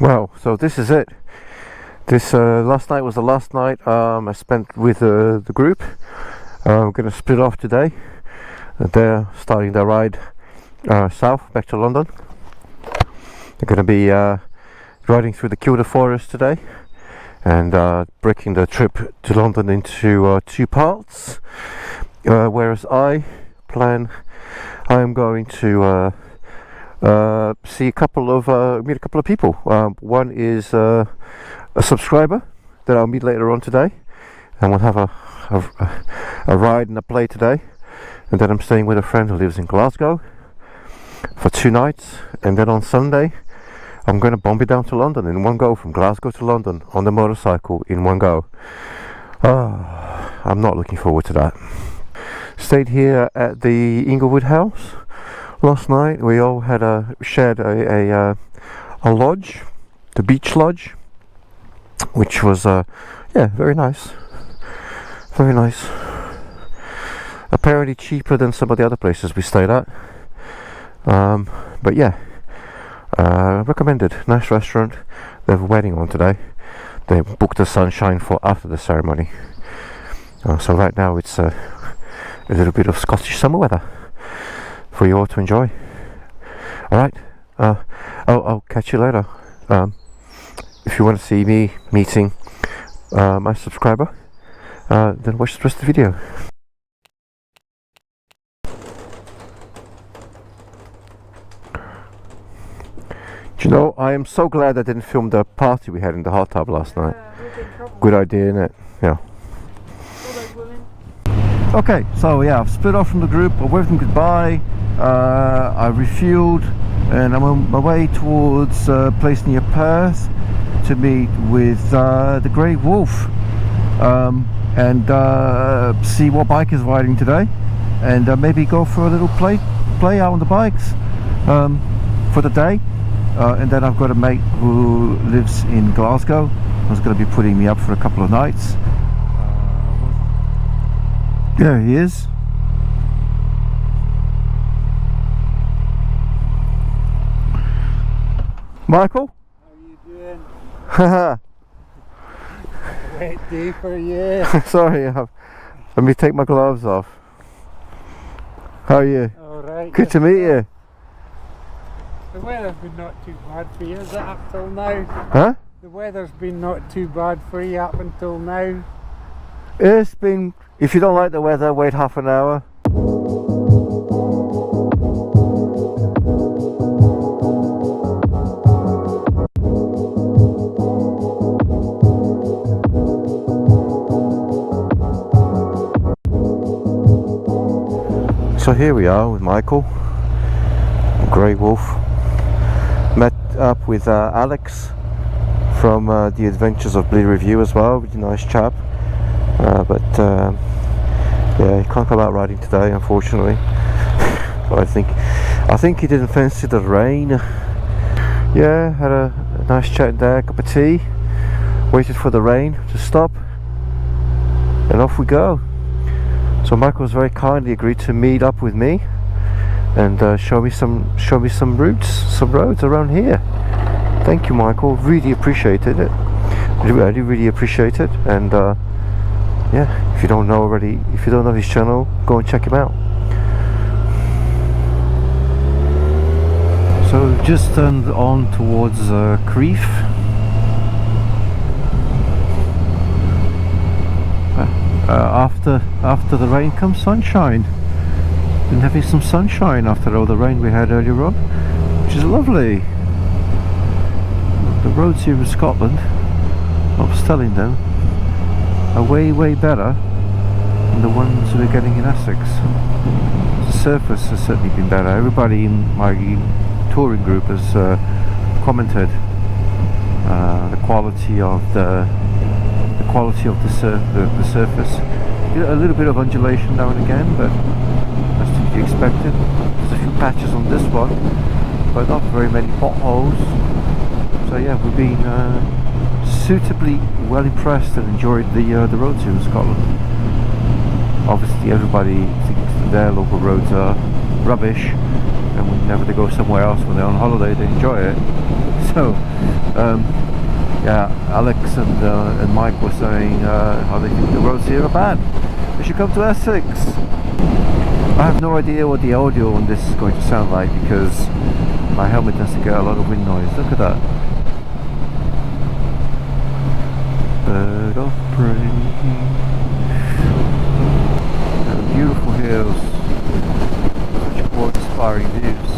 Well, so this is it. This last night was the last night I spent with the group. We're going to split off today. They're starting their ride south back to London. They're going to be riding through the Kilda Forest today and breaking the trip to London into two parts. Whereas I am going to see meet a couple of people. One is a subscriber that I'll meet later on today, and we'll have a ride and a play today. And then I'm staying with a friend who lives in Glasgow for 2 nights, and then on Sunday I'm going to bomb it down to London in one go, from Glasgow to London on the motorcycle in one go. I'm not looking forward to that. Stayed here at the Inglewood house last night. We all had shared a lodge, the beach lodge, which was very nice, apparently cheaper than some of the other places we stayed at, but yeah, recommended. Nice restaurant. They have a wedding on today. They booked the sunshine for after the ceremony, so right now it's a little bit of Scottish summer weather for you all to enjoy. Alright, I'll catch you later. If you want to see me meeting my subscriber, then watch the rest of the video. Do you know, I am so glad I didn't film the party we had in the hot tub last night. Good idea, innit? Yeah. Okay, so yeah, I've split off from the group. I waved them goodbye. I refueled, and I'm on my way towards a place near Perth to meet with the Grey Wolf and see what bike is riding today, and maybe go for a little play out on the bikes for the day. And then I've got a mate who lives in Glasgow who's going to be putting me up for a couple of nights. There he is. Michael? How you doing? Haha. Wet day for you. Sorry, let me take my gloves off. How are you? Alright. Good to meet you. The weather's been not too bad for you, is it, up till now? Huh? The weather's been not too bad for you up until now. It's been, if you don't like the weather, wait half an hour. So here we are with Michael, Grey Wolf. Met up with Alex from the Adventures of Bleed Review as well. Really nice chap, but yeah, he can't come out riding today, unfortunately. But I think he didn't fancy the rain. Yeah, had a nice chat there, cup of tea, waited for the rain to stop, and off we go. So Michael's very kindly agreed to meet up with me and show me some routes, some roads around here. Thank you, Michael. Really appreciated it. Really appreciate it. And yeah, if you don't know his channel, go and check him out. So we've just turned on towards Crieff. After the rain comes sunshine. Been having some sunshine after all the rain we had earlier on, which is lovely. The roads here in Scotland, I was telling them, are way better than the ones we're getting in Essex. The surface has certainly been better. Everybody in my touring group has commented the quality of the surface. A little bit of undulation now and again, but that's to be expected. There's a few patches on this one, but not very many potholes. So yeah, we've been suitably well impressed and enjoyed the roads here in Scotland. Obviously everybody thinks their local roads are rubbish, and whenever they go somewhere else when they're on holiday they enjoy it. So Yeah, Alex and Mike were saying how they think the roads here are bad. They should come to Essex. I have no idea what the audio on this is going to sound like because my helmet tends to get a lot of wind noise. Look at that. Bird of prey. And beautiful hills. Such awe-inspiring views.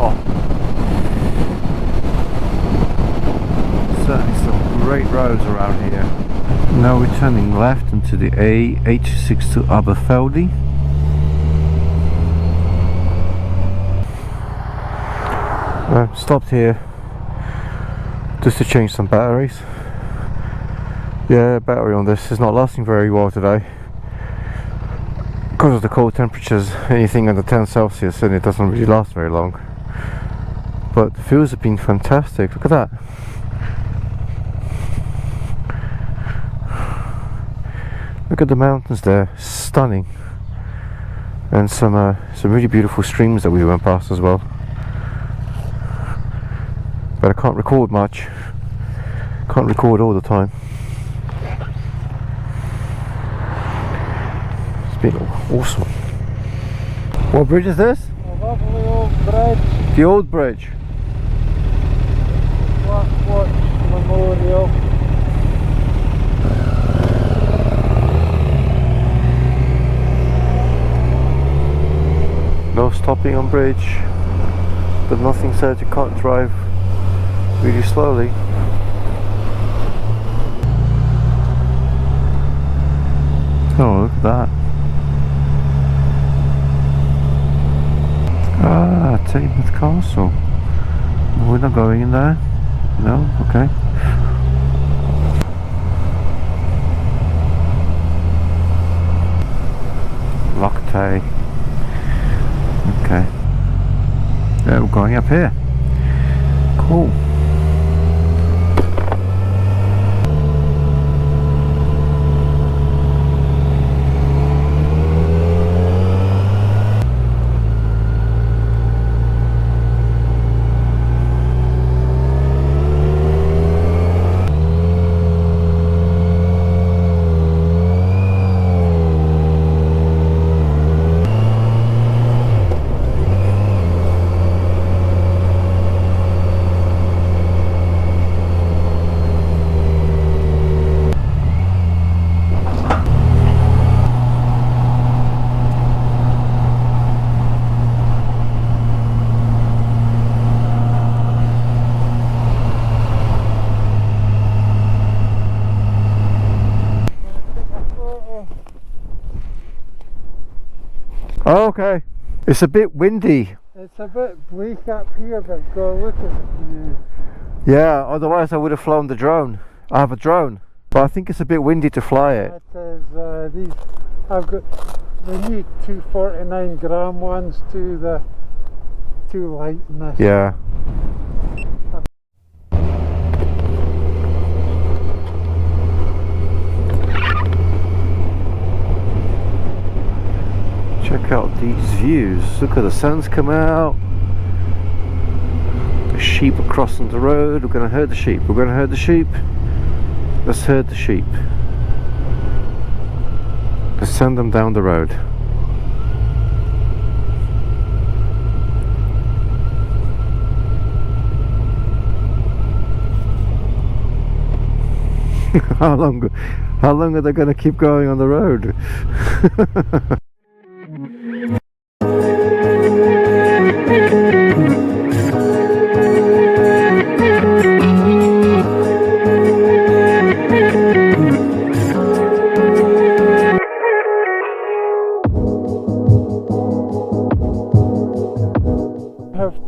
Oh. Certainly some great roads around here. Now we're turning left into the A862 to Aberfeldy. Stopped here just to change some batteries. Yeah, battery on this is not lasting very well today because of the cold temperatures. Anything under 10 Celsius and it doesn't really last very long, but the views have been fantastic. Look at that. Look at the mountains there, stunning, and some really beautiful streams that we went past as well. But I can't record much. Can't record all the time. It's been awesome. What bridge is this? A lovely old bridge. The old bridge. Watch Memorial. No stopping on bridge, but nothing said you can't drive really slowly. Oh, look at that. Ah, Taymouth Castle. We're not going in there? No? Okay. Locktay. Okay. Yeah, we're going up here. Cool. Oh, okay. It's a bit windy. It's a bit bleak up here, but go look at the view. Yeah, otherwise I would have flown the drone. I have a drone, but I think it's a bit windy to fly it. It is, these, I've got the new 249 gram ones to the too light in this. Yeah. Check out these views. Look at the sun's come out. The sheep are crossing the road. We're going to herd the sheep. We're going to herd the sheep. Let's herd the sheep. Let's send them down the road. How long are they going to keep going on the road?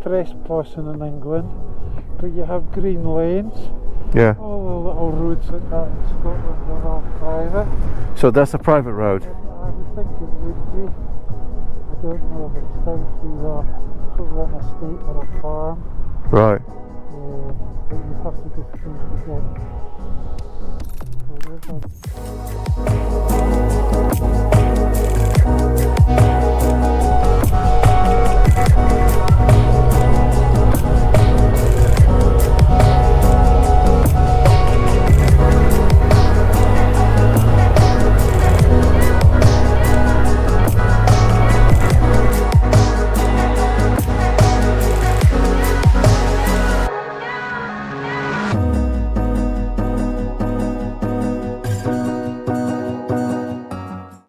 Trespassing in England, but you have green lanes. Yeah. All the little roads like that in Scotland are all private. So that's a private road? I would think it would be. I don't know if it's down through an estate or a farm. Right. But you have to go through to get. So there's a...